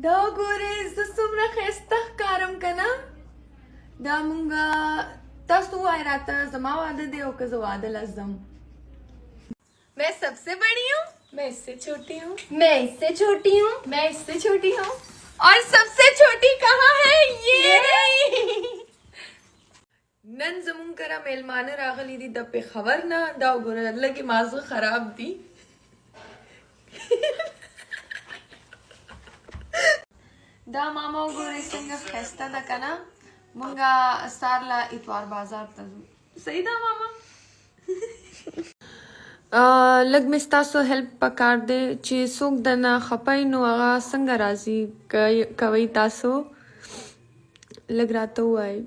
دا ګورې زه څومره ښایسته ښکارم که نه. دا مونږه تاسو ووایئ راته زما واده دی او که زه واده له ځم. मैं सबसे बड़ी हूँ, मैं इससे छोटी हूँ, मैं इससे छोटी हूँ, मैं इससे छोटी हूँ और सबसे छोटी कहाँ है ये रही. नन زمون کره میلمانه راغلي دي د پېښور نه. دا وګوره لږې مازغه خراب دي. دا ماما وګورئ څنګه ښایسته ده که نه. مونږه سهار له اتوار بازار ته ځو. صحیح ده ماما؟ لږ مې ستاسو هیلپ پکار دی چې څوک درنه خفه وي نو هغه څنګه راضي کوئ تاسو. لږ راته ووایئ.